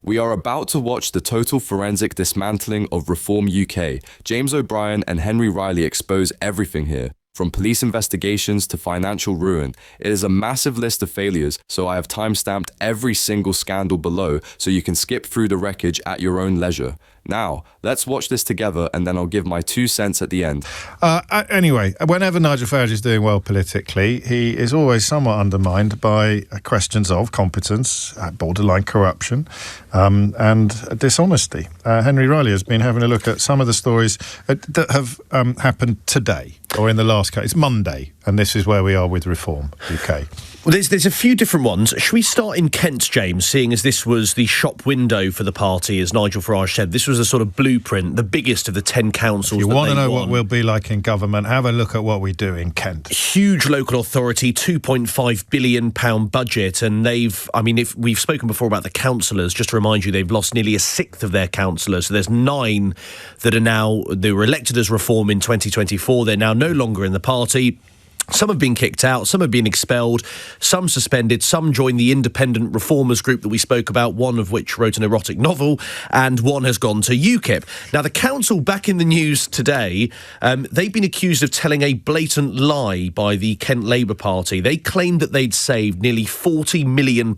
We are about to watch the total forensic dismantling of Reform UK. James O'Brien and Henry Riley expose everything here, from police investigations to financial ruin. It is a massive list of failures, so I have time-stamped every single scandal below so you can skip through the wreckage at your own leisure. Now, let's watch this together and then I'll give my 2 cents at the end. Anyway, whenever Nigel Farage is doing well politically, he is always somewhat undermined by questions of competence, borderline corruption, and dishonesty. Henry Riley has been having a look at some of the stories that have happened today, or in the last case. It's Monday, and this is where we are with Reform UK. Well, there's a few different ones. Should we start in Kent, James, seeing as this was the shop window for the party, as Nigel Farage said? This was a sort of blueprint, the biggest of the 10 councils. If you want to know what we'll be like in government, have a look at what we do in Kent. Huge local authority, £2.5 billion budget, and if we've spoken before about the councillors, just to remind you, they've lost nearly a sixth of their councillors. So there's 9 that they were elected as Reform in 2024. They're now no longer in the party. Some have been kicked out, some have been expelled, some suspended, some joined the independent reformers group that we spoke about, one of which wrote an erotic novel, and one has gone to UKIP. Now, the council back in the news today, they've been accused of telling a blatant lie by the Kent Labour Party. They claimed that they'd saved nearly £40 million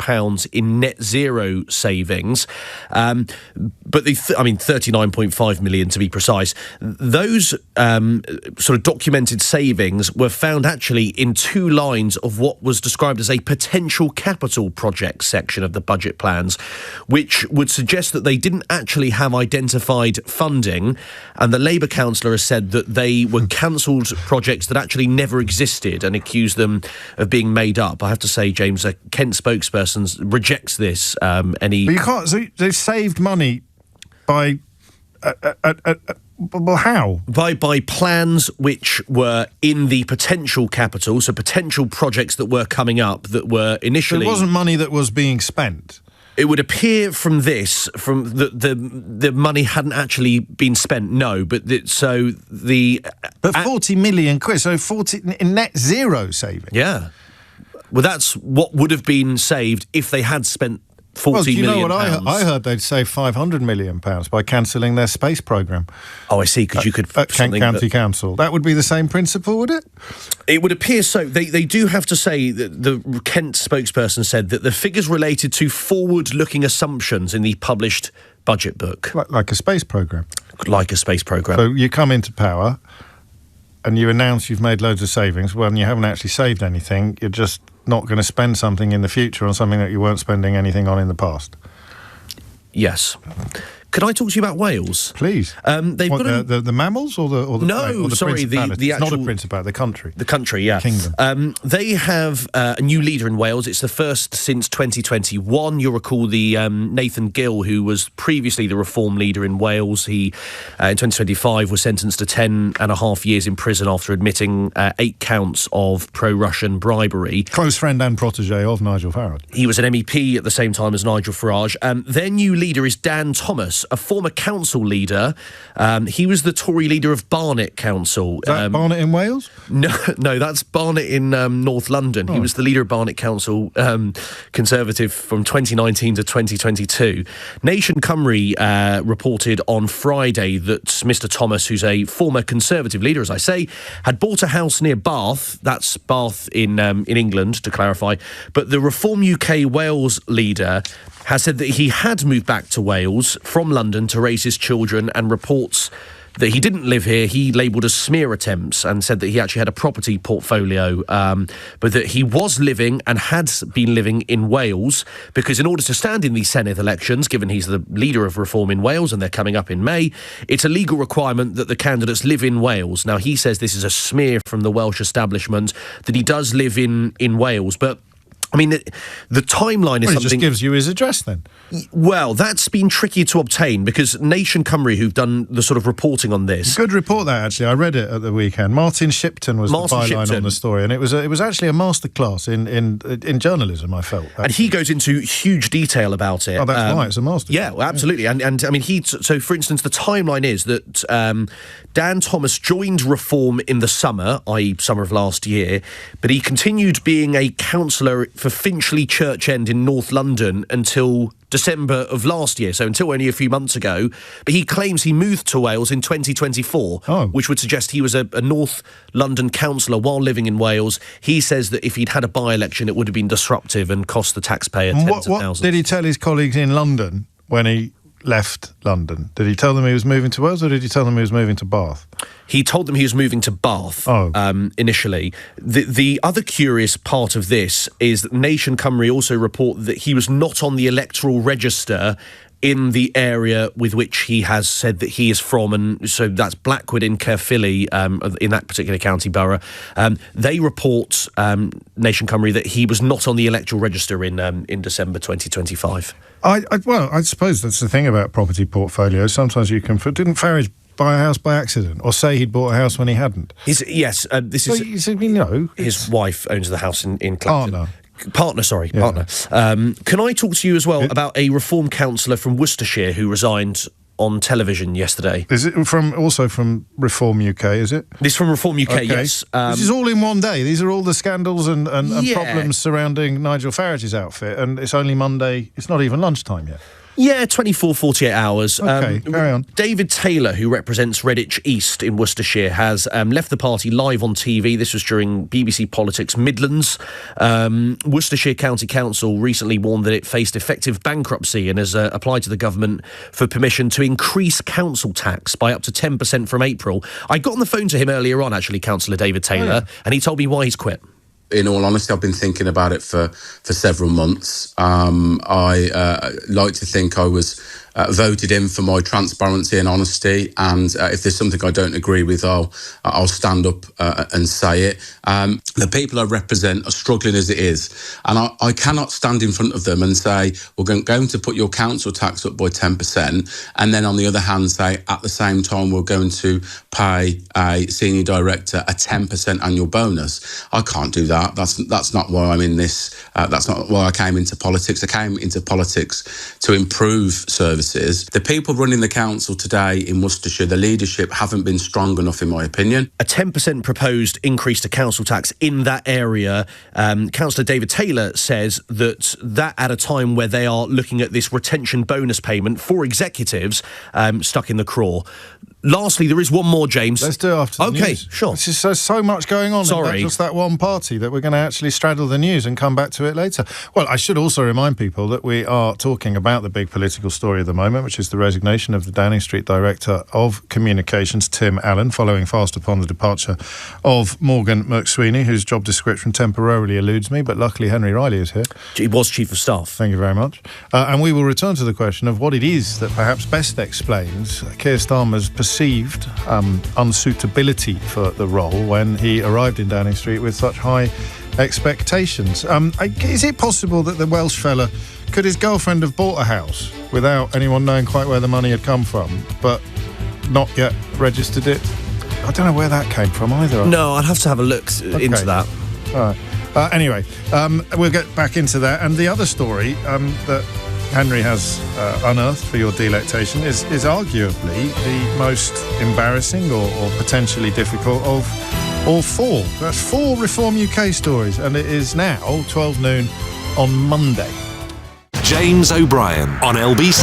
in net zero savings, but 39.5 million to be precise. Those sort of documented savings were found actually in 2 lines of what was described as a potential capital project section of the budget plans, which would suggest that they didn't actually have identified funding, and the Labour councillor has said that they were cancelled projects that actually never existed and accused them of being made up. I have to say, James, a Kent spokesperson rejects this. But you can't. So they saved money by. Well, how? By plans which were in the potential capital, so potential projects that were coming up that were initially... So it wasn't money that was being spent? It would appear from this, from the money hadn't actually been spent, no, but 40 million quid, so 40 in net zero saving? Yeah. Well, that's what would have been saved if they had spent £40 million. You know what I heard? They'd save £500 million by cancelling their space programme. Oh, I see, because you could... At Kent County Council. That would be the same principle, would it? It would appear so. They do have to say that the Kent spokesperson said that the figures related to forward-looking assumptions in the published budget book. Like a space programme? Like a space programme. So you come into power and you announce you've made loads of savings when you haven't actually saved anything. You're just not going to spend something in the future on something that you weren't spending anything on in the past. Yes. Could I talk to you about Wales? Please. They've got the mammals or the the actual... Not a principality, the country. The country, yeah. Kingdom. They have a new leader in Wales. It's the first since 2021. You'll recall the Nathan Gill, who was previously the Reform leader in Wales. He, in 2025, was sentenced to 10.5 years in prison after admitting 8 counts of pro-Russian bribery. Close friend and protégé of Nigel Farage. He was an MEP at the same time as Nigel Farage. Their new leader is Dan Thomas, a former council leader. He was the Tory leader of Barnet Council. Is that Barnet in Wales? No, that's Barnet in North London. He was the leader of Barnet Council, Conservative, from 2019 to 2022. Nation Cymru reported on Friday that Mr Thomas, who's a former Conservative leader, as I say, had bought a house near Bath. That's Bath in England, to clarify. But the Reform UK Wales leader has said that he had moved back to Wales from London to raise his children, and reports that he didn't live here he labelled as smear attempts, and said that he actually had a property portfolio, but that he was living and had been living in Wales because in order to stand in these Senedd elections, given he's the leader of Reform in Wales and they're coming up in May, it's a legal requirement that the candidates live in Wales. Now, he says this is a smear from the Welsh establishment, that he does live in Wales, but I mean, the timeline is something... He just gives you his address, then. Well, that's been tricky to obtain because Nation Cymru, who've done the sort of reporting on this... Good report, that, actually. I read it at the weekend. Martin Shipton was the byline on the story, and it was actually a masterclass in journalism, I felt. Actually. And he goes into huge detail about it. Oh, that's right, it's a masterclass. Yeah, well, absolutely. Yeah. And I mean, so, for instance, the timeline is that Dan Thomas joined Reform in the summer, i.e. summer of last year, but he continued being a councillor for Finchley Church End in North London until December of last year, so until only a few months ago. But he claims he moved to Wales in 2024, which would suggest he was a North London councillor while living in Wales. He says that if he'd had a by-election, it would have been disruptive and cost the taxpayer tens of thousands. What did he tell his colleagues in London when he left London? Did he tell them he was moving to Wales, or did he tell them he was moving to Bath? He told them he was moving to Bath initially. The other curious part of this is that Nation Cymru also report that he was not on the electoral register in the area with which he has said that he is from, and so that's Blackwood in Caerphilly, in that particular county borough. They report, Nation Cymru, that he was not on the electoral register in December 2025. I suppose that's the thing about property portfolios. Sometimes you can... Didn't Farage buy a house by accident, or say he'd bought a house when he hadn't? His wife owns the house in Clapton. Partner. Can I talk to you as well about a Reform councillor from Worcestershire who resigned on television yesterday? Is it also from Reform UK, is it? This from Reform UK, yes. This is all in one day. These are all the scandals and problems surrounding Nigel Farage's outfit, and it's only Monday. It's not even lunchtime yet. Yeah, 24, 48 hours. OK, carry on. David Taylor, who represents Redditch East in Worcestershire, has left the party live on TV. This was during BBC Politics Midlands. Worcestershire County Council recently warned that it faced effective bankruptcy and has applied to the government for permission to increase council tax by up to 10% from April. I got on the phone to him earlier on, actually, Councillor David Taylor, and he told me why he's quit. In all honesty, I've been thinking about it for several months. I like to think I was voted in for my transparency and honesty, and if there's something I don't agree with, I'll stand up and say it. The people I represent are struggling as it is, and I cannot stand in front of them and say, we're going to put your council tax up by 10%, and then on the other hand say, at the same time, we're going to pay a senior director a 10% annual bonus. I can't do that. That's not why I'm in this. That's not why I came into politics. I came into politics to improve services. The people running the council today in Worcestershire, the leadership, haven't been strong enough, in my opinion. A 10% proposed increase to council tax in that area. Councillor David Taylor says that at a time where they are looking at this retention bonus payment for executives stuck in the craw. Lastly, there is one more, James. Let's do it after the news. OK, sure. There's just so much going on. Sorry. Just that one party that we're going to actually straddle the news and come back to it later. Well, I should also remind people that we are talking about the big political story of the moment, which is the resignation of the Downing Street Director of Communications, Tim Allen, following fast upon the departure of Morgan McSweeney, whose job description temporarily eludes me, but luckily Henry Riley is here. He was Chief of Staff. Thank you very much. And we will return to the question of what it is that perhaps best explains Keir Starmer's perceived unsuitability for the role when he arrived in Downing Street with such high expectations. Is it possible that the Welsh fella, could his girlfriend have bought a house without anyone knowing quite where the money had come from, but not yet registered it? I don't know where that came from either. No, I'd have to have a look into that. All right. Anyway, we'll get back into that. And the other story that Henry has unearthed for your delectation is arguably the most embarrassing or potentially difficult of all four. That's 4 Reform UK stories, and it is now 12 noon on Monday. James O'Brien on LBC.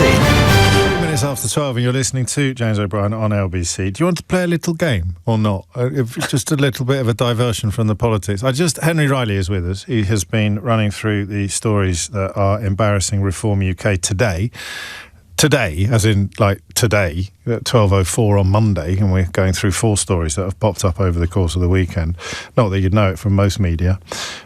2 minutes after 12 and you're listening to James O'Brien on LBC. Do you want to play a little game or not? Just a little bit of a diversion from the politics. Henry Riley is with us. He has been running through the stories that are embarrassing Reform UK today. Today, as in like today, at 12:04 on Monday, and we're going through 4 stories that have popped up over the course of the weekend. Not that you'd know it from most media.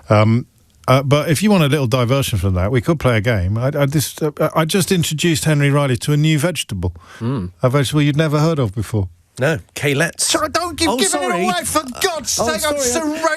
But if you want a little diversion from that, we could play a game. I just introduced Henry Riley to a new vegetable. A vegetable you'd never heard of before. No, Kaylettes. Sorry, don't give it away, for God's sake.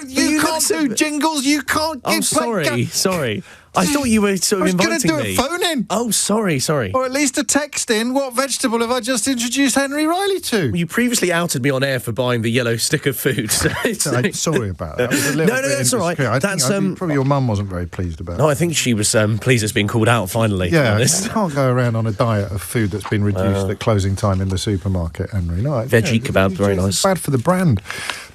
You can't do jingles, you can't give... Sorry. I thought you were sort of inviting me. I was going to do a phone-in. Oh, sorry. Or at least a text in. What vegetable have I just introduced Henry Riley to? Well, you previously outed me on air for buying the yellow stick of food. So I'm sorry about that. No, that's all right. Probably your mum wasn't very pleased about it. No, I think she was pleased it's been called out finally. Yeah, you can't go around on a diet of food that's been reduced at closing time in the supermarket, Henry. No, veggie kebab, very nice. It's bad for the brand.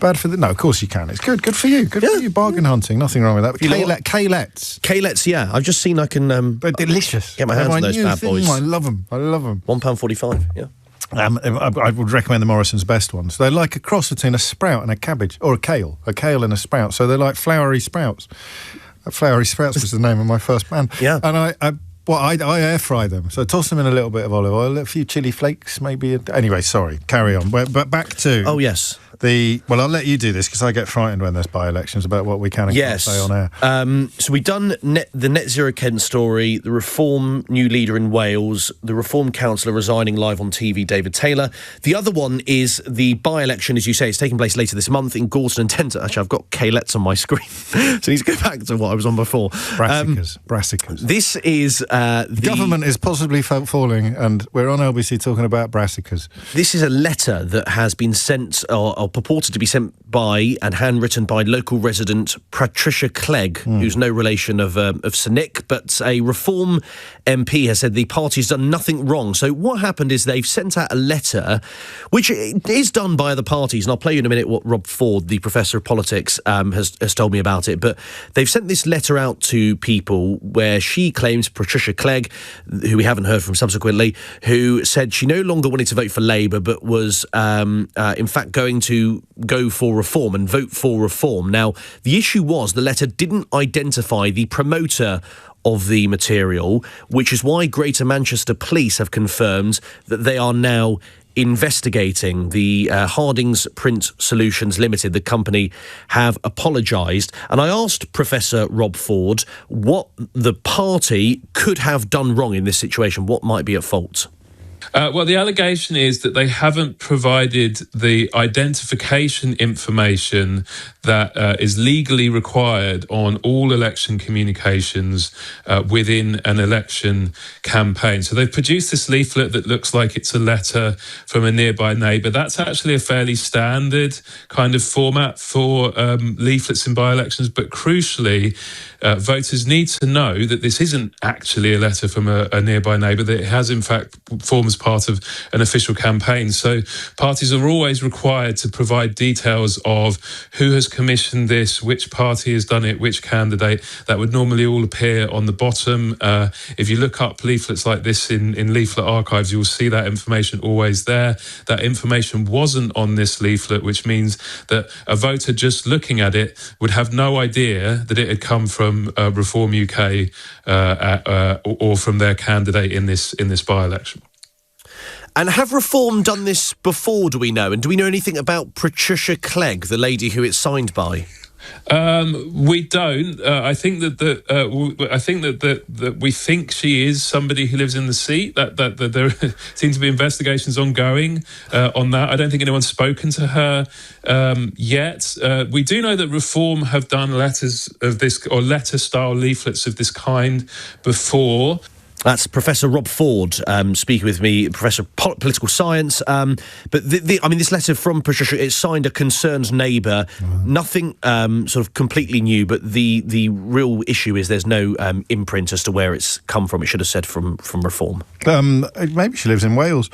Bad for the... No, of course you can. It's good. Good for you. Good for you. Bargain hunting. Nothing wrong with that. Kaylettes. Kaylettes, yeah. I've just seen I can... They're delicious. Get my hands on those bad boys. I love them. £1.45, yeah. I would recommend the Morrison's Best ones. They're like a cross between a sprout and a cabbage, or a kale and a sprout. So they're like flowery sprouts. Flowery Sprouts was the name of my first band. Yeah. And I air fry them. So toss them in a little bit of olive oil, a few chili flakes, maybe. Anyway, sorry, carry on. But back to... Oh, yes. Well, I'll let you do this because I get frightened when there's by-elections about what we can and can't say on air. So we've done the Net Zero Kent story, the Reform new leader in Wales, the Reform councillor resigning live on TV, David Taylor. The other one is the by-election, as you say, it's taking place later this month in Gorton and Tenton. Actually, I've got Kaylettes on my screen, so I need to go back to what I was on before. Brassicas. This is... the government is possibly falling, and we're on LBC talking about brassicas. This is a letter that has been sent, or purported to be sent by and handwritten by local resident Patricia Clegg, who's no relation of Sir Nick, but a Reform MP has said the party's done nothing wrong. So what happened is they've sent out a letter, which is done by other parties, and I'll play you in a minute what Rob Ford, the professor of politics, has told me about it. But they've sent this letter out to people where she claims, Patricia Clegg, who we haven't heard from subsequently, who said she no longer wanted to vote for Labour, but was in fact going to go for reform and vote for reform. Now, the issue was the letter didn't identify the promoter of the material, which is why Greater Manchester Police have confirmed that they are now investigating. The Hardings Print Solutions Limited, the company, have apologised. And I asked Professor Rob Ford what the party could have done wrong in this situation, what might be at fault. Well, the allegation is that they haven't provided the identification information that is legally required on all election communications within an election campaign. So they've produced this leaflet that looks like it's a letter from a nearby neighbour. That's actually a fairly standard kind of format for leaflets in by-elections, but crucially, voters need to know that this isn't actually a letter from a nearby neighbour, that it has in fact forms part of an official campaign. So parties are always required to provide details of who has commissioned this, which party has done it, which candidate. That would normally all appear on the bottom. If you look up leaflets like this in leaflet archives, you'll see that information always there. That information wasn't on this leaflet, which means that a voter just looking at it would have no idea that it had come from Reform UK or from their candidate in this by-election. And have Reform done this before, do we know? And do we know anything about Patricia Clegg, the lady who it's signed by? We don't. I think that we think she is somebody who lives in the seat. That there seem to be investigations ongoing on that. I don't think anyone's spoken to her yet. We do know that Reform have done letters of this, or letter-style leaflets of this kind before. That's Professor Rob Ford speaking with me, Professor of Political Science. But this letter from Patricia, it's signed a concerned neighbour. Nothing sort of completely new, but the real issue is there's no imprint as to where it's come from. It should have said from Reform. Maybe she lives in Wales.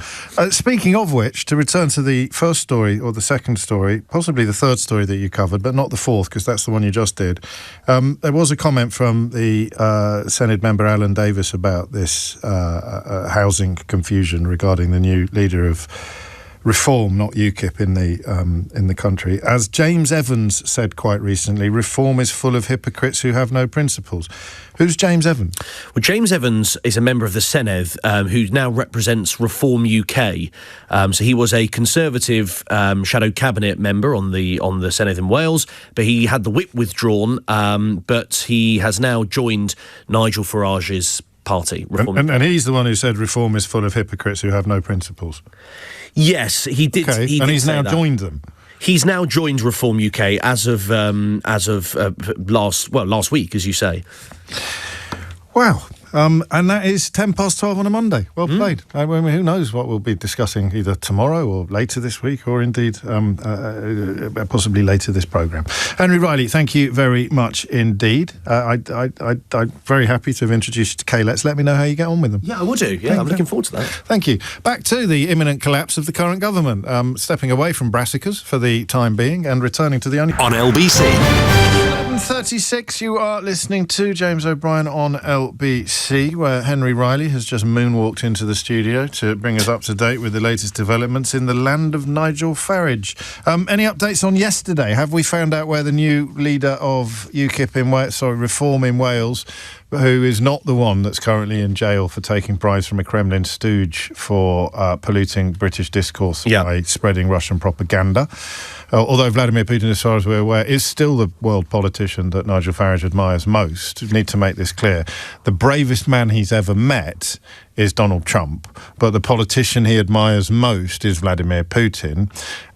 Speaking of which, to return to the first story, or the second story, possibly the third story that you covered, but not the fourth, because that's the one you just did. There was a comment from the Senate member Alan Davis about this housing confusion regarding the new leader of Reform, not UKIP, in the country. As James Evans said quite recently, Reform is full of hypocrites who have no principles. Who's James Evans? Well, James Evans is a member of the Senedd who now represents Reform UK. So he was a Conservative shadow cabinet member on the Senedd in Wales, but he had the whip withdrawn. But he has now joined Nigel Farage's party, Reform. And he's the one who said Reform is full of hypocrites who have no principles. Yes, he did. Okay. He and did he's now joined them. He's now joined Reform UK as of last week, as you say. Wow. And that is 12:10 on a Monday. Well played. I mean, who knows what we'll be discussing either tomorrow or later this week, or indeed possibly later this programme. Henry Riley, thank you very much indeed. I'm very happy to have introduced you to Kaylettes. Let me know how you get on with them. Yeah, I will do. Yeah, I'm looking forward to that. Thank you. Back to the imminent collapse of the current government. Stepping away from brassicas for the time being and returning to the only... On LBC. 11:36, you are listening to James O'Brien on LBC, where Henry Riley has just moonwalked into the studio to bring us up to date with the latest developments in the land of Nigel Farage. Any updates on yesterday? Have we found out where the new leader of UKIP in Wales, Reform in Wales, who is not the one that's currently in jail for taking bribes from a Kremlin stooge for polluting British discourse by spreading Russian propaganda? Although Vladimir Putin, as far as we're aware, is still the world politician that Nigel Farage admires most. We need to make this clear. The bravest man he's ever met is Donald Trump, but the politician he admires most is Vladimir Putin.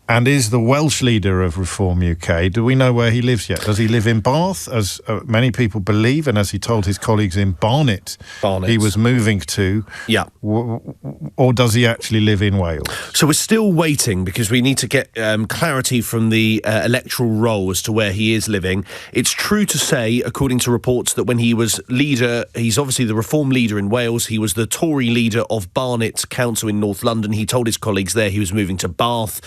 And is the Welsh leader of Reform UK, do we know where he lives yet? Does he live in Bath, as many people believe, and as he told his colleagues in Barnet he was moving to? Yeah. Or does he actually live in Wales? So we're still waiting because we need to get clarity from the electoral roll as to where he is living. It's true to say, according to reports, that when he was leader, he's obviously the Reform leader in Wales. He was the Tory leader of Barnet Council in North London. He told his colleagues there he was moving to Bath.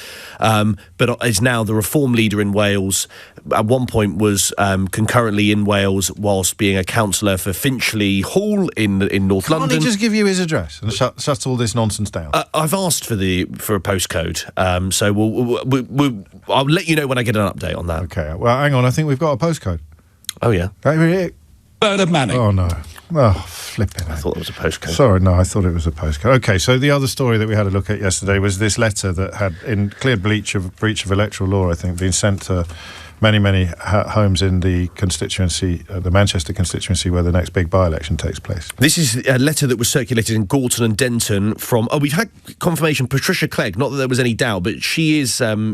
But is now the Reform leader in Wales. At one point was concurrently in Wales whilst being a councillor for Finchley Hall in North London. Can't he just give you his address and shut all this nonsense down? I've asked for a postcode, so I'll let you know when I get an update on that. Okay, well, hang on, I think we've got a postcode. Oh, yeah? Bernard Manning. Oh, no. Oh, flipping. I thought it was a postcode. Sorry, no, I thought it was a postcode. Okay, so the other story that we had a look at yesterday was this letter that had, in clear breach of electoral law, I think, been sent to many homes in the constituency, the Manchester constituency, where the next big by-election takes place. This is a letter that was circulated in Gorton and Denton from... we've had confirmation, Patricia Clegg, not that there was any doubt, but she is a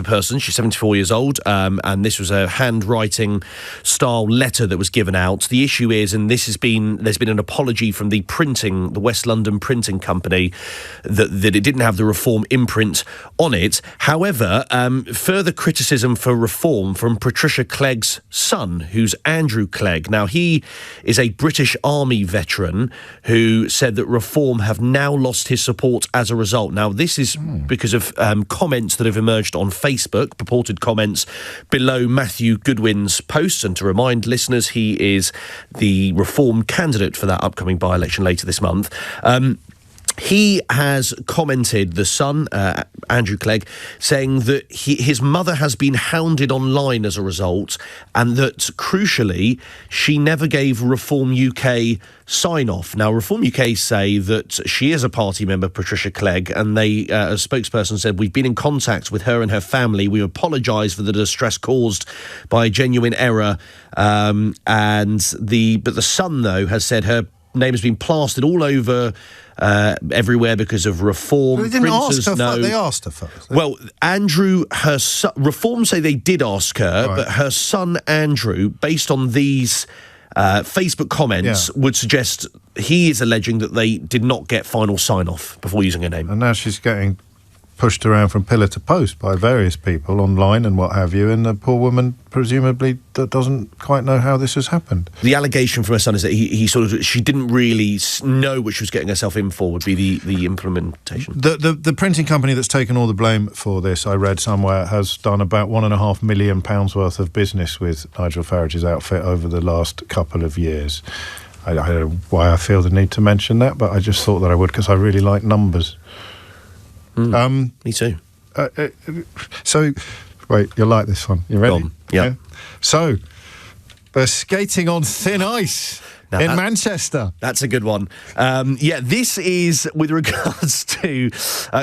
person, she's 74 years old, and this was a handwriting-style letter that was given out. The issue is, and there's been an apology from the West London printing company, that it didn't have the Reform imprint on it. However, further criticism for Reform from Patricia Clegg's son, who's Andrew Clegg. Now, he is a British Army veteran who said that Reform have now lost his support as a result. Now, this is because of comments that have emerged on Facebook, purported comments below Matthew Goodwin's post. And to remind listeners, he is the Reform candidate for that upcoming by-election later this month. He has commented, the son, Andrew Clegg, saying that his mother has been hounded online as a result, and that, crucially, she never gave Reform UK sign-off. Now, Reform UK say that she is a party member, Patricia Clegg, and they, a spokesperson said, we've been in contact with her and her family. We apologise for the distress caused by a genuine error. But the son, though, has said her name has been plastered all over everywhere because of Reform. They didn't ask her. They asked her first. Well, Andrew, her son, Reform say they did ask her, right, but her son Andrew, based on these Facebook comments, would suggest he is alleging that they did not get final sign-off before using her name. And now she's getting pushed around from pillar to post by various people online and what have you, and the poor woman presumably doesn't quite know how this has happened. The allegation from her son is that she didn't really know what she was getting herself in for, would be the implementation. The printing company that's taken all the blame for this, I read somewhere, has done about £1.5 million worth of business with Nigel Farage's outfit over the last couple of years. I don't know why I feel the need to mention that, but I just thought that I would because I really like numbers. Me too. So, wait, you'll like this one. You ready? Yeah. So, they're skating on thin ice in Manchester. That's a good one. This is with regards to...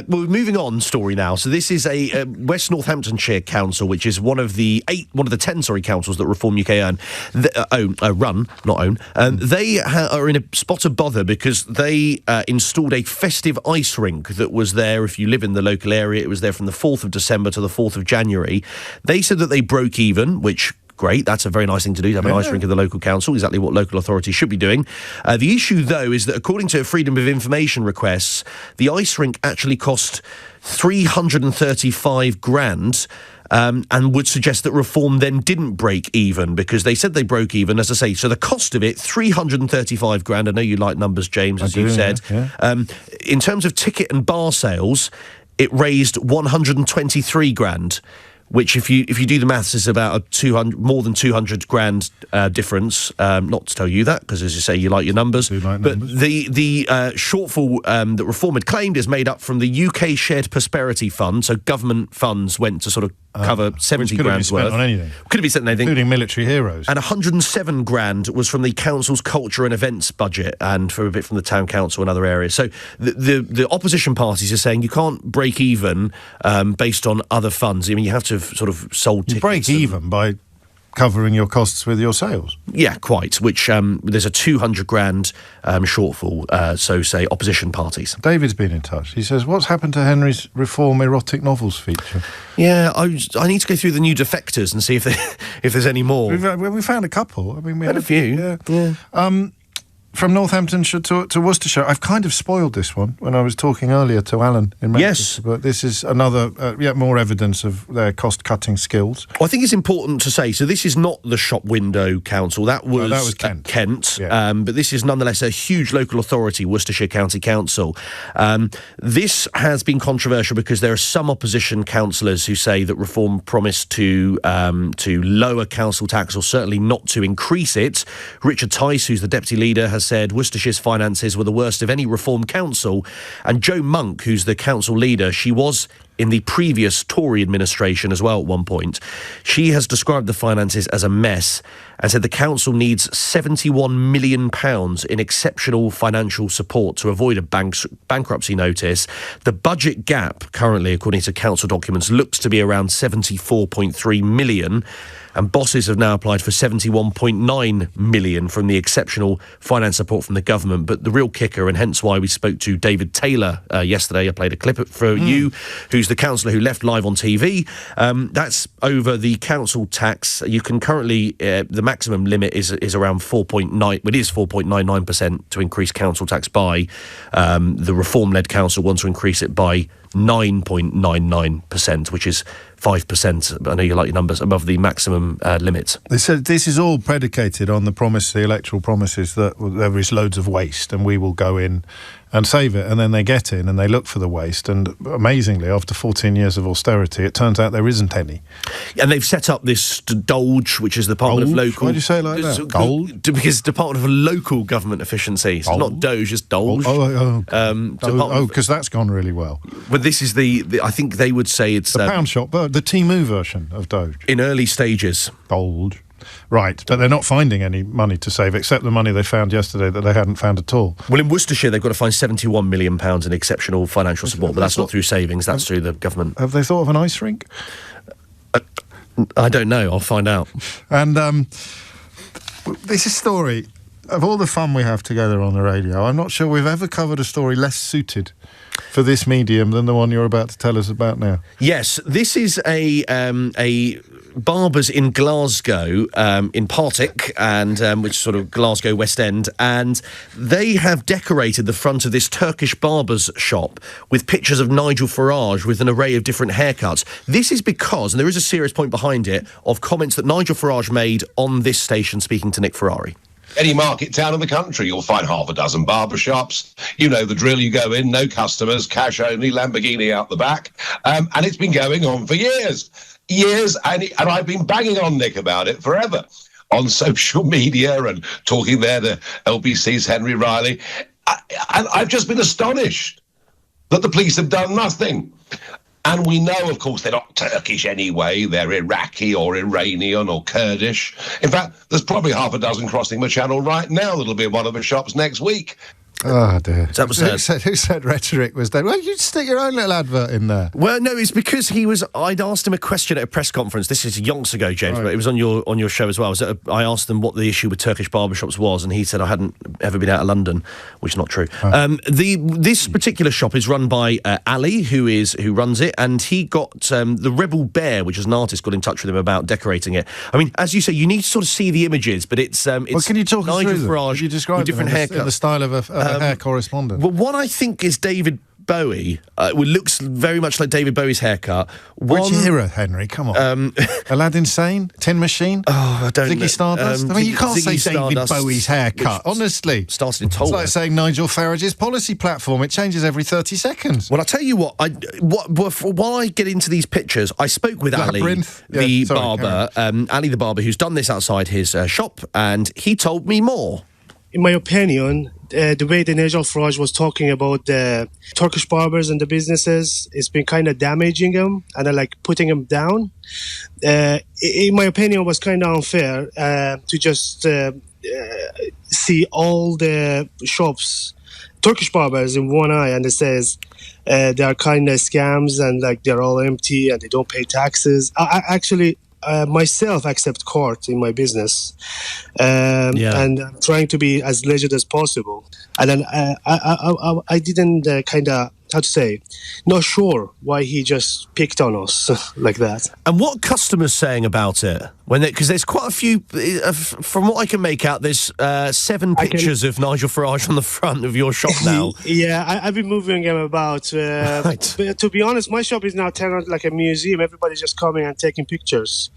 we're moving on story now. So this is a West Northamptonshire council, which is one of the 10 councils that Reform UK run. They are in a spot of bother because they installed a festive ice rink that was there, if you live in the local area, it was there from the 4th of December to the 4th of January. They said that they broke even, which Great, that's a very nice thing to do, to have an ice rink in the local council, exactly what local authorities should be doing. The issue, though, is that according to Freedom of Information requests, the ice rink actually cost 335 grand, and would suggest that Reform then didn't break even, because they said they broke even, as I say. So the cost of it, 335 grand. I know you like numbers, James, as you said. Yeah. In terms of ticket and bar sales, it raised 123 grand. Which, if you do the maths, is about more than 200 grand difference. Not to tell you that, because as you say, you like your numbers. But the shortfall that Reform had claimed is made up from the UK Shared Prosperity Fund. So government funds went to sort of cover 70 grand's worth. On anything. Could have been spent on anything, including military heroes. And 107 grand was from the council's culture and events budget, and for a bit from the town council and other areas. So the opposition parties are saying you can't break even based on other funds. I mean, you have to have sort of sold tickets. You break even by covering your costs with your sales. Yeah, quite, which there's a 200 grand shortfall, so say opposition parties. David's been in touch. He says, what's happened to Henry's Reform erotic novels feature? Yeah, I need to go through the new defectors and see if there's any more. We found a couple. I mean, we had a few. Yeah. From Northamptonshire to Worcestershire. I've kind of spoiled this one when I was talking earlier to Alan in Manchester. Yes. But this is another, yet more evidence of their cost-cutting skills. Well, I think it's important to say, so this is not the Shop Window Council. That was Kent. Yeah. But this is nonetheless a huge local authority, Worcestershire County Council. This has been controversial because there are some opposition councillors who say that Reform promised to lower council tax, or certainly not to increase it. Richard Tice, who's the deputy leader, has said Worcestershire's finances were the worst of any Reform council. And Jo Monk, who's the council leader, she was in the previous Tory administration as well at one point. She has described the finances as a mess and said the council needs £71 million in exceptional financial support to avoid a bankruptcy notice. The budget gap currently, according to council documents, looks to be around 74.3 million. And bosses have now applied for 71.9 million from the exceptional finance support from the government. But the real kicker, and hence why we spoke to David Taylor yesterday, I played a clip for you, who's the councillor who left live on TV. That's over the council tax. You can currently, the maximum limit is around 4.9, well, it is 4.99% to increase council tax by. The Reform-led council wants to increase it by 9.99%, which is 5%, I know you like your numbers, above the maximum limit. They said this is all predicated on the electoral promises that there is loads of waste and we will go in and save it. And then they get in and they look for the waste. And amazingly, after 14 years of austerity, it turns out there isn't any. And they've set up this DOLGE, which is the Department of Local... Why do you say it like that? DOLGE? Because Department of Local Government Efficiency. So it's not DOGE, it's DOLGE. Because that's gone really well. But this is I think they would say it's... The pound shop, the Temu version of DOGE. In early stages. DOLGE. Right, but they're not finding any money to save, except the money they found yesterday that they hadn't found at all. Well, in Worcestershire, they've got to find £71 million in exceptional financial support, but that's not through savings, that's through the government. Have they thought of an ice rink? I don't know, I'll find out. And this is a story, of all the fun we have together on the radio, I'm not sure we've ever covered a story less suited for this medium than the one you're about to tell us about now. Yes, this is a barbers in Glasgow, in Partick, and which is sort of Glasgow West End, and they have decorated the front of this Turkish barber's shop with pictures of Nigel Farage with an array of different haircuts. This is because, and there is a serious point behind it, of comments that Nigel Farage made on this station speaking to Nick Ferrari. Any market town in the country, you'll find half a dozen barbershops. You know the drill, you go in, no customers, cash only, Lamborghini out the back. And it's been going on for years, and I've been banging on Nick about it forever on social media and talking there to LBC's Henry Riley. And I've just been astonished that the police have done nothing. And we know, of course, they're not Turkish anyway. They're Iraqi or Iranian or Kurdish. In fact, there's probably half a dozen crossing the channel right now that'll be in one of the shops next week. Oh, dear. That was who said rhetoric was dead? Well, you stick your own little advert in there. Well, no, it's because I'd asked him a question at a press conference. This is yonks ago, James, but it was on your show as well. I asked them what the issue with Turkish barbershops was, and he said I hadn't ever been out of London, which is not true. This particular shop is run by Ali, who runs it, and he got the Rebel Bear, which is an artist, got in touch with him about decorating it. I mean, as you say, you need to sort of see the images, but it's well, can you talk us through them? Farage You describe with different haircuts. in the style of a hair correspondent. Well, one I think is David Bowie. Looks very much like David Bowie's haircut. Which era, Henry? Come on. Aladdin Sane? Tin Machine? Oh, I don't know. Ziggy Stardust? I mean, you can't say David Bowie's haircut, honestly. Started in Tolworth. It's like saying Nigel Farage's policy platform. It changes every 30 seconds. Well, I'll tell you what, while I get into these pictures, I spoke with Ali, barber, Ali the barber, who's done this outside his shop, and he told me more. In my opinion, the way that Nigel Farage was talking about the Turkish barbers and the businesses, it's been kind of damaging them and like putting them down. In my opinion, it was kind of unfair to just see all the shops, Turkish barbers, in one eye, and it says they are kind of scams and like they're all empty and they don't pay taxes. I actually myself accept court in my business, and I'm trying to be as legit as possible. And then I didn't not sure why he just picked on us like that. And what customers saying about it? Because there's quite a few, from what I can make out, there's 7 pictures of Nigel Farage on the front of your shop now. Yeah, I've been moving him about. Right. But to be honest, my shop is now turned out like a museum. Everybody's just coming and taking pictures.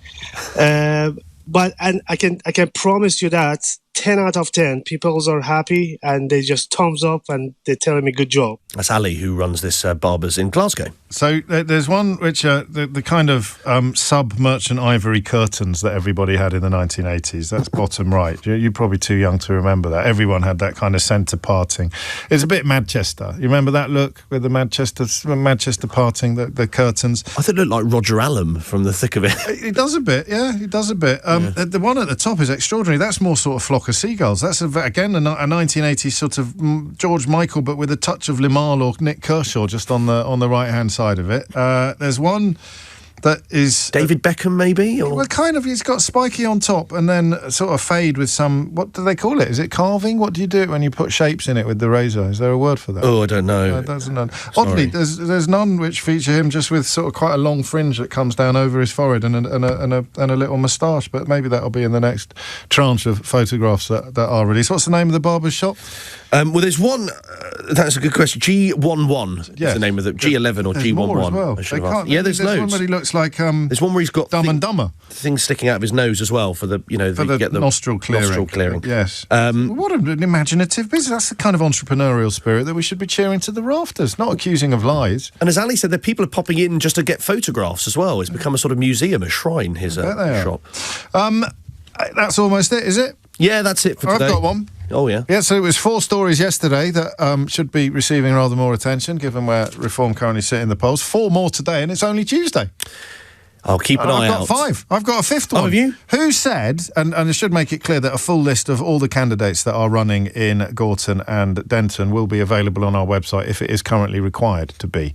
But I can promise you that 10 out of 10 people are happy and they just thumbs up and they're telling me good job. That's Ali, who runs this barbers in Glasgow. So there's one which the kind of sub-merchant ivory curtains that everybody had in the 1980s. That's bottom right. You're probably too young to remember that. Everyone had that kind of centre parting. It's a bit Manchester. You remember that look with the Manchester parting, the curtains? I thought it looked like Roger Allam from the thick of it. It does a bit, yeah. It does a bit. The one at the top is extraordinary. That's more sort of flock of seagulls. That's again a 1980s sort of George Michael, but with a touch of Limahl or Nick Kershaw just on the right hand side of it. There's one that is David Beckham, maybe? Or? Well, kind of. He's got spiky on top and then sort of fade with some. What do they call it? Is it carving? What do you do when you put shapes in it with the razor? Is there a word for that? Oh, I don't know. Oddly, there's none which feature him just with sort of quite a long fringe that comes down over his forehead and a little moustache. But maybe that'll be in the next tranche of photographs that are released. What's the name of the barber's shop? Well, there's one. That's a good question. G11 is the name of the G11 or G11. More as well. There's loads. One where he looks like there's one where he's got Dumb and Dumber things sticking out of his nose as well for the get the nostril clearing. Yes. What an imaginative business. That's the kind of entrepreneurial spirit that we should be cheering to the rafters, not accusing of lies. And as Ali said, there people are popping in just to get photographs as well. It's become a sort of museum, a shrine. His shop. That's almost it, is it? Yeah, that's it for today. I've got one. Oh, yeah. Yeah, so it was 4 stories yesterday that should be receiving rather more attention, given where Reform currently sit in the polls. 4 more today, and it's only Tuesday. I'll keep an eye out. I've got 5. I've got a 5th one. Oh, have you? Who said, and I should make it clear that a full list of all the candidates that are running in Gorton and Denton will be available on our website if it is currently required to be.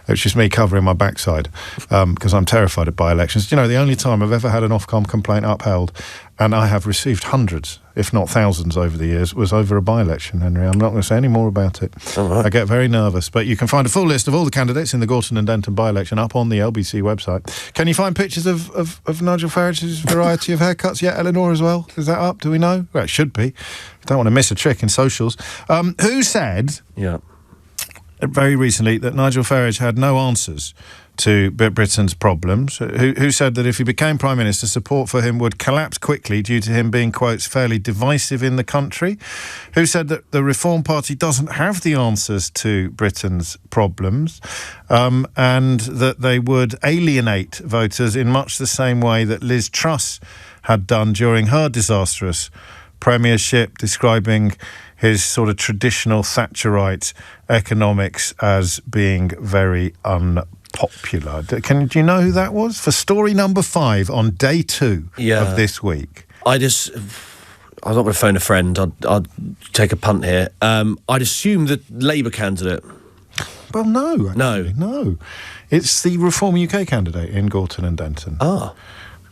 It's just me covering my backside because I'm terrified of by-elections. You know, the only time I've ever had an Ofcom complaint upheld, and I have received hundreds, if not thousands over the years, was over a by-election, Henry. I'm not going to say any more about it. All right. I get very nervous. But you can find a full list of all the candidates in the Gorton and Denton by-election up on the LBC website. Can you find pictures of Nigel Farage's variety of haircuts yet, Eleanor, as well? Is that up? Do we know? Well, it should be. I don't want to miss a trick in socials. Who said... Yeah. Very recently that Nigel Farage had no answers to Britain's problems, who said that if he became Prime Minister, support for him would collapse quickly due to him being, quotes, fairly divisive in the country, who said that the Reform Party doesn't have the answers to Britain's problems, and that they would alienate voters in much the same way that Liz Truss had done during her disastrous premiership, describing his sort of traditional Thatcherite economics as being very unpopular. Do you know who that was? For story number 5 on day 2 of this week. I'm not going to phone a friend. I'd take a punt here. I'd assume the Labour candidate. Well, no. Actually, no. It's the Reform UK candidate in Gorton and Denton.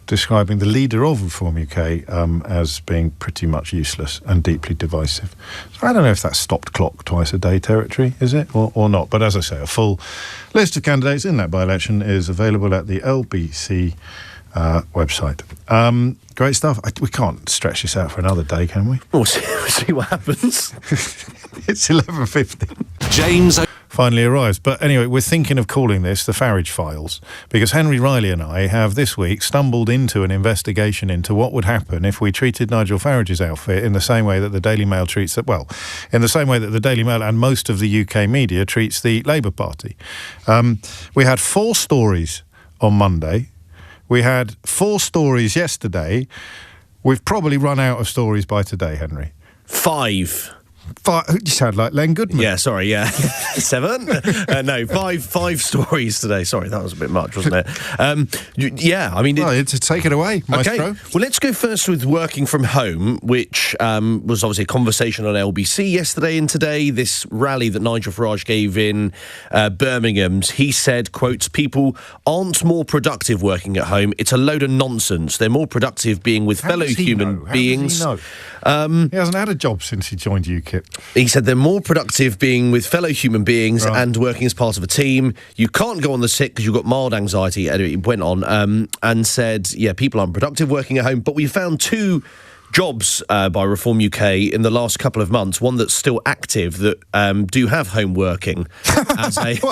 Describing the leader of Reform UK as being pretty much useless and deeply divisive. So I don't know if that's stopped clock twice a day territory, is it, or not? But as I say, a full list of candidates in that by-election is available at the LBC website. Great stuff. We can't stretch this out for another day, can we? We'll see what happens. It's 11:50. James finally arrives. But anyway, we're thinking of calling this the Farage Files, because Henry Riley and I have this week stumbled into an investigation into what would happen if we treated Nigel Farage's outfit in the same way that the Daily Mail treats it. Well, in the same way that the Daily Mail and most of the UK media treats the Labour Party. We had 4 stories on Monday. We had 4 stories yesterday. We've probably run out of stories by today, Henry. 5. You sound like Len Goodman. Yeah, sorry, yeah. 7? No, 5 stories today. Sorry, that was a bit much, wasn't it? Yeah, I mean... take it away, Maestro. Okay, well, let's go first with working from home, which was obviously a conversation on LBC yesterday and today. This rally that Nigel Farage gave in Birmingham, he said, quotes, people aren't more productive working at home. It's a load of nonsense. They're more productive being with fellow human beings. How does he know? He hasn't had a job since he joined UKIP. He said they're more productive being with fellow human beings and working as part of a team. You can't go on the sick because you've got mild anxiety. Anyway, he went on and said, yeah, people aren't productive working at home. But we found 2 jobs by Reform UK in the last couple of months, one that's still active that do have home working.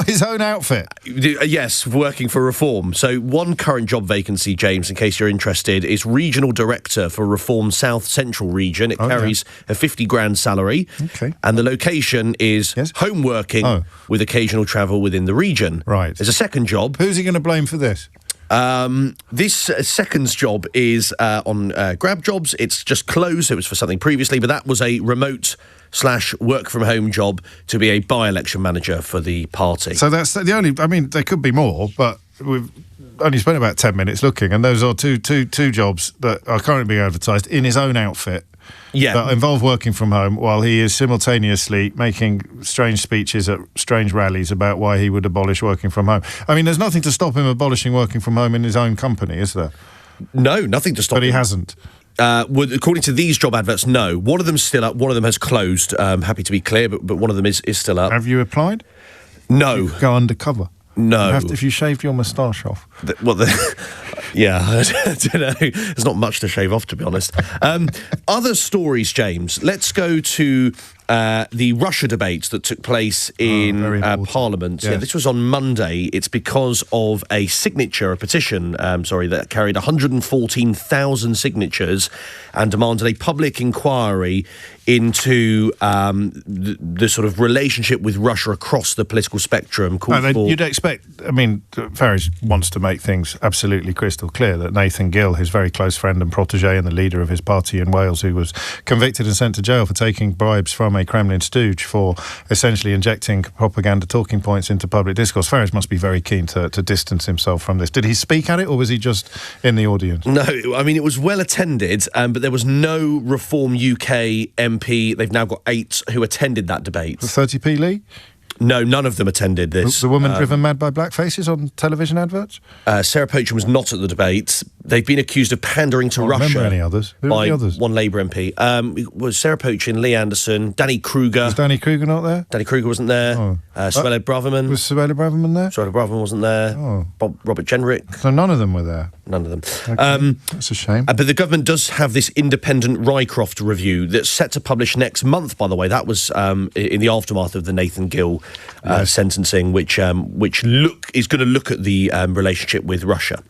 His own outfit? Yes, working for Reform. So one current job vacancy, James, in case you're interested, is Regional Director for Reform South Central Region. It carries a 50 grand salary. Okay. And the location is home working with occasional travel within the region. Right. There's a second job. Who's he going to blame for this? This second's job is on Grab Jobs. It's just closed. It was for something previously, but that was a remote / work from home job to be a by-election manager for the party. So that's the only... I mean, there could be more, but we've only spent about 10 minutes looking, and those are two jobs that are currently being advertised in his own outfit. Yeah. That involve working from home while he is simultaneously making strange speeches at strange rallies about why he would abolish working from home. I mean, there's nothing to stop him abolishing working from home in his own company, is there? No, nothing to stop him. But he hasn't. Well, according to these job adverts, no. One of them's still up, one of them has closed. Happy to be clear, but one of them is still up. Have you applied? No. You go undercover. No. If you shaved your moustache off. Yeah, I don't know. There's not much to shave off, to be honest. Other stories, James. Let's go to the Russia debate that took place in Parliament. Yes. Yeah, this was on Monday. It's because of a petition, that carried 114,000 signatures and demanded a public inquiry into the sort of relationship with Russia across the political spectrum. You'd expect, I mean, Farage wants to make things absolutely crystal clear that Nathan Gill, his very close friend and protege and the leader of his party in Wales, who was convicted and sent to jail for taking bribes from a Kremlin stooge for essentially injecting propaganda talking points into public discourse. Farage must be very keen to distance himself from this. Did he speak at it, or was he just in the audience? No, I mean, it was well attended, but there was no Reform UK MP. They've now got 8 who attended that debate. The 30p Lee? No, none of them attended this. The woman driven mad by black faces on television adverts? Sarah Poitras was not at the debate. They've been accused of pandering to Russia. Remember any others? Who were the others? One Labour MP. It was Sarah Poitras, Lee Anderson, Danny Kruger. Was Danny Kruger not there? Danny Kruger wasn't there. Suella Braverman. Was Suella Braverman there? Suella Braverman wasn't there. Robert Jenrick. So none of them were there? None of them. Okay. That's a shame. But the government does have this independent Rycroft review that's set to publish next month, by the way. That was in the aftermath of the Nathan Gill sentencing, which is going to look at the relationship with Russia.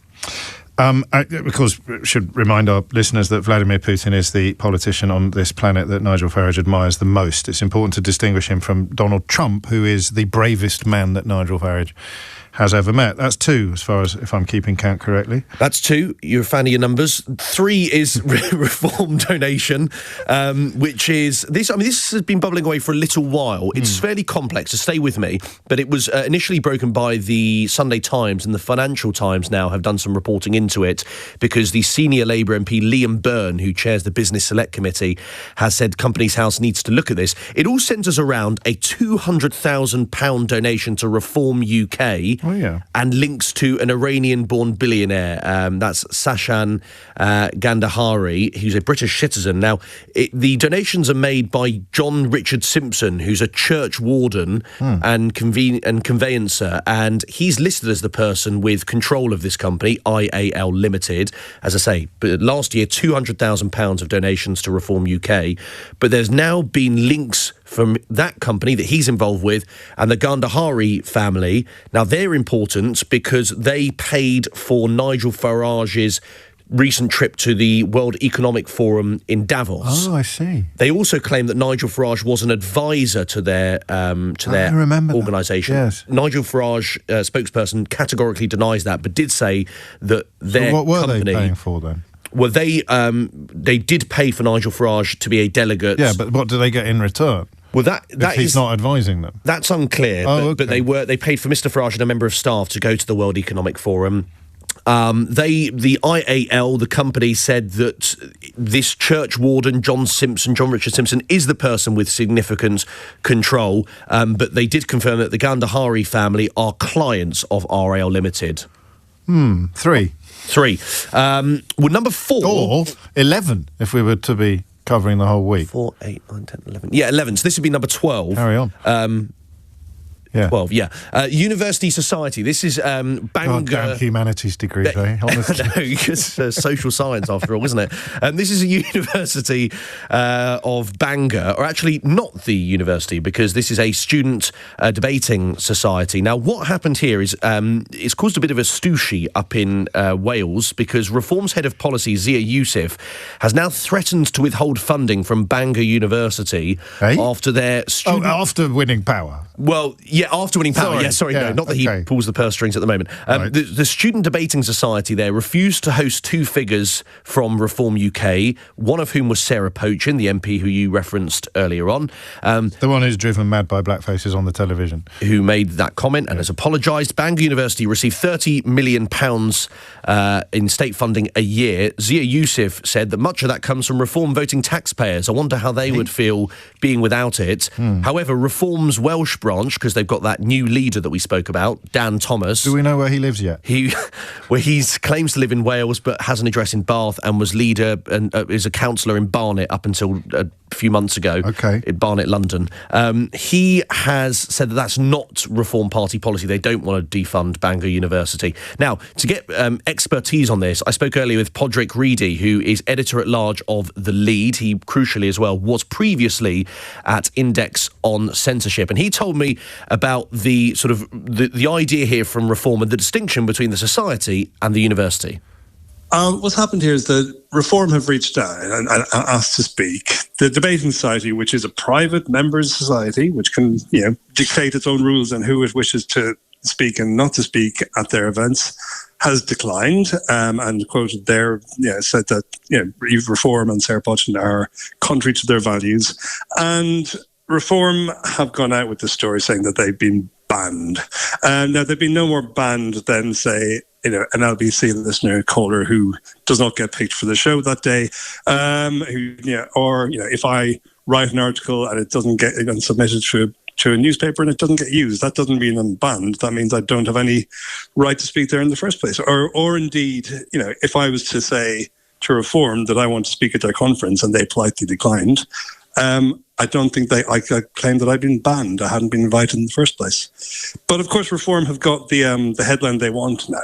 Of course, should remind our listeners that Vladimir Putin is the politician on this planet that Nigel Farage admires the most. It's important to distinguish him from Donald Trump, who is the bravest man that Nigel Farage has ever met. That's 2, as far as, if I'm keeping count correctly. That's 2. You're a fan of your numbers. 3 is Reform donation, which is this. I mean, this has been bubbling away for a little while. It's fairly complex, so stay with me. But it was initially broken by the Sunday Times, and the Financial Times now have done some reporting into into it, because the senior Labour MP Liam Byrne, who chairs the Business Select Committee, has said Companies House needs to look at this. It all centres around a £200,000 donation to Reform UK and links to an Iranian-born billionaire. That's Sashan Gandhari, who's a British citizen. Now, the donations are made by John Richard Simpson, who's a church warden and conveyancer, and he's listed as the person with control of this company, IAL Limited. As I say, but last year, £200,000 of donations to Reform UK. But there's now been links from that company that he's involved with and the Gandhari family. Now, they're important because they paid for Nigel Farage's recent trip to the World Economic Forum in Davos. Oh, I see. They also claim that Nigel Farage was an advisor to their organisation. Yes. Nigel Farage, spokesperson, categorically denies that, but did say that their what were company, they paying for then? Well, they did pay for Nigel Farage to be a delegate. Yeah, but what do they get in return? Well, that he's not advising them. That's unclear. But they paid for Mr. Farage and a member of staff to go to the World Economic Forum. The IAL, the company, said that this church warden, John Richard Simpson, is the person with significant control, but they did confirm that the Gandhari family are clients of RAL Limited. Three. Well, number 4... Or 11, if we were to be covering the whole week. 4, 8, 9, 10, 11. Yeah, 11. So this would be number 12. Carry on. 12, yeah. University Society. This is Bangor. Damn humanities degrees, honestly. No, it's social science after all, isn't it? This is a university of Bangor, or actually not the university, because this is a student debating society. Now, what happened here is it's caused a bit of a stooshy up in Wales, because Reform's head of policy, Zia Youssef, has now threatened to withhold funding from Bangor University after their student... Oh, after winning power? Well, yeah, after winning power. No, not that he pulls the purse strings at the moment. The Student Debating Society there refused to host two figures from Reform UK, one of whom was Sarah Pochin, the MP who you referenced earlier on. The one who's driven mad by blackfaces on the television. Who made that comment and has apologised. Bangor University received £30 million in state funding a year. Zia Youssef said that much of that comes from Reform voting taxpayers. I wonder how they would feel being without it. However, Reform's Welsh branch, because they've got that new leader that we spoke about, Dan Thomas. Do we know where he lives yet? He claims to live in Wales but has an address in Bath, and was leader and is a councillor in Barnet up until a few months ago. In Barnet, London. He has said that that's not Reform Party policy. They don't want to defund Bangor University. Now, to get expertise on this, I spoke earlier with Podrick Reedy, who is editor-at-large of The Lead. He, crucially as well, was previously at Index on Censorship, and he told me about the sort of the idea here from Reform and the distinction between the society and the university. What's happened here is that Reform have reached out and asked to speak. The Debating Society, which is a private members' society, which can dictate its own rules and who it wishes to speak and not to speak at their events, has declined and quoted there, said that Reform and Sarah Pochin are contrary to their values. And Reform have gone out with the story saying that they've been banned. Now, they've been no more banned than, say, an LBC listener caller who does not get picked for the show that day, if I write an article and it doesn't get submitted to a newspaper and it doesn't get used, that doesn't mean I'm banned. That means I don't have any right to speak there in the first place. Or indeed, if I was to say to Reform that I want to speak at their conference and they politely declined, I don't think I claim that I've been banned. I hadn't been invited in the first place. But of course, Reform have got the headline they want now.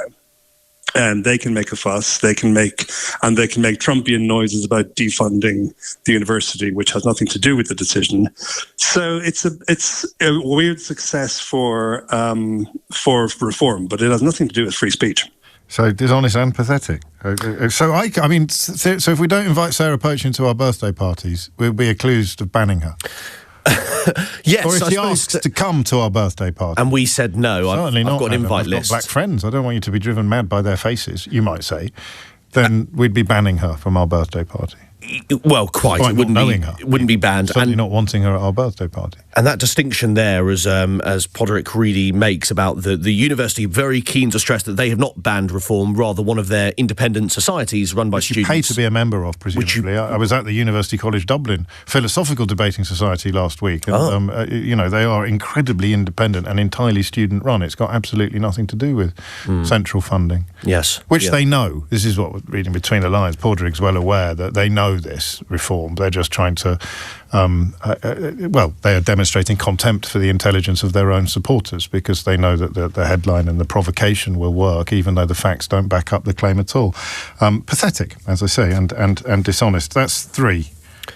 And they can make a fuss, they can make Trumpian noises about defunding the university, which has nothing to do with the decision. So it's a weird success for Reform, but it has nothing to do with free speech. So dishonest and pathetic. So if we don't invite Sarah Pochin to our birthday parties, we'll be accused of banning her. Yes, or if she asked to come to our birthday party. And we said no. Certainly I've not. got an invite list. I've got black friends. I don't want you to be driven mad by their faces, you might say. Then we'd be banning her from our birthday party. Well, quite. Despite It wouldn't not be. knowing her. It wouldn't be banned. Certainly not wanting her at our birthday party. And that distinction there, as Poderick really makes about the university, very keen to stress that they have not banned reform, rather one of their independent societies run by students. You pay to be a member of, presumably. I was at the University College Dublin Philosophical Debating Society last week. And, they are incredibly independent and entirely student-run. It's got absolutely nothing to do with central funding. Yes. Which they know. This is what we're reading between the lines. Poderick's well aware that they know this reform. They're just trying to... they are demonstrating contempt for the intelligence of their own supporters because they know that the headline and the provocation will work, even though the facts don't back up the claim at all. Pathetic, as I say, and dishonest. That's 3.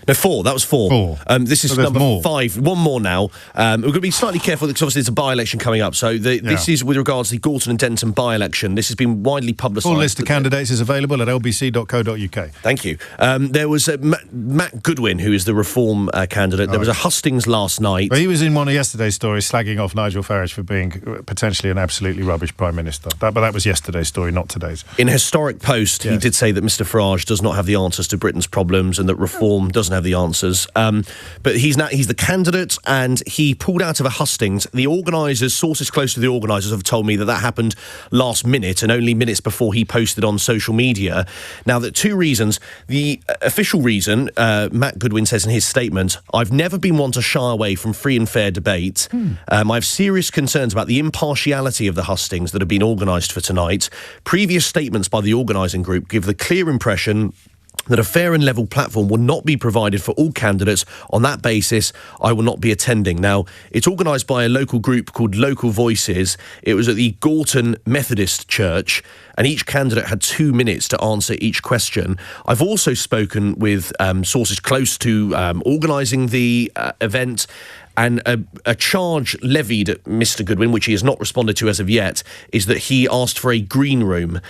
No, 4. That was 4. This is number 5. One more now. We're going to be slightly careful because obviously there's a by-election coming up. So this is with regards to the Gorton and Denton by-election. This has been widely publicised. Full list of candidates is available at lbc.co.uk. Thank you. There was Matt Goodwin, who is the Reform candidate. There was a hustings last night. Well, he was in one of yesterday's stories slagging off Nigel Farage for being potentially an absolutely rubbish Prime Minister. But that was yesterday's story, not today's. In a historic post, he did say that Mr Farage does not have the answers to Britain's problems and that Reform doesn't have the answers. But he's the candidate, and he pulled out of a hustings. The organisers, sources close to the organisers, have told me that happened last minute and only minutes before he posted on social media. Now, there are 2 reasons. The official reason, Matt Goodwin says in his statement, I've never been one to shy away from free and fair debate. I have serious concerns about the impartiality of the hustings that have been organised for tonight. Previous statements by the organising group give the clear impression that a fair and level platform will not be provided for all candidates. On that basis, I will not be attending. Now, it's organised by a local group called Local Voices. It was at the Gorton Methodist Church, and each candidate had 2 minutes to answer each question. I've also spoken with sources close to organising the event, and a charge levied at Mr Goodwin, which he has not responded to as of yet, is that he asked for a green room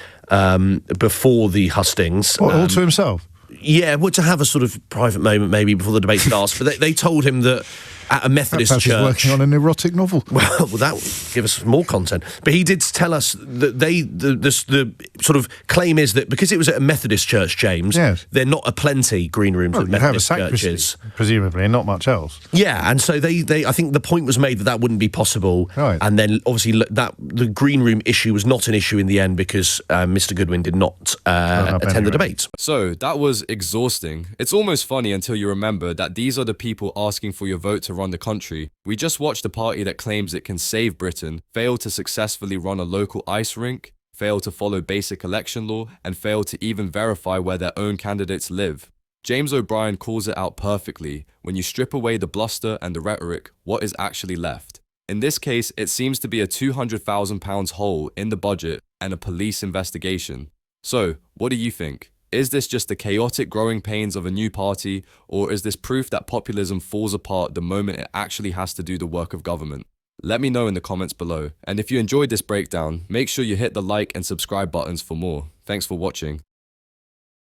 before the hustings. All to himself? Yeah, well, to have a sort of private moment maybe before the debate starts. But they told him that at a Methodist church... He's working on an erotic novel. Well, that would give us more content. But he did tell us that the sort of claim is that because it was at a Methodist church, James, they're not aplenty green rooms at Methodist churches. Presumably, and not much else. Yeah, and so I think the point was made that wouldn't be possible. Right. And then, obviously, the green room issue was not an issue in the end because Mr Goodwin did not attend the debate. So, that was exhausting. It's almost funny until you remember that these are the people asking for your vote to run the country. We just watched a party that claims it can save Britain, fail to successfully run a local ice rink, fail to follow basic election law, and fail to even verify where their own candidates live. James O'Brien calls it out perfectly. When you strip away the bluster and the rhetoric, what is actually left? In this case, it seems to be a £200,000 hole in the budget and a police investigation. So, what do you think? Is this just the chaotic growing pains of a new party, or is this proof that populism falls apart the moment it actually has to do the work of government? Let me know in the comments below. And if you enjoyed this breakdown, make sure you hit the like and subscribe buttons for more. Thanks for watching.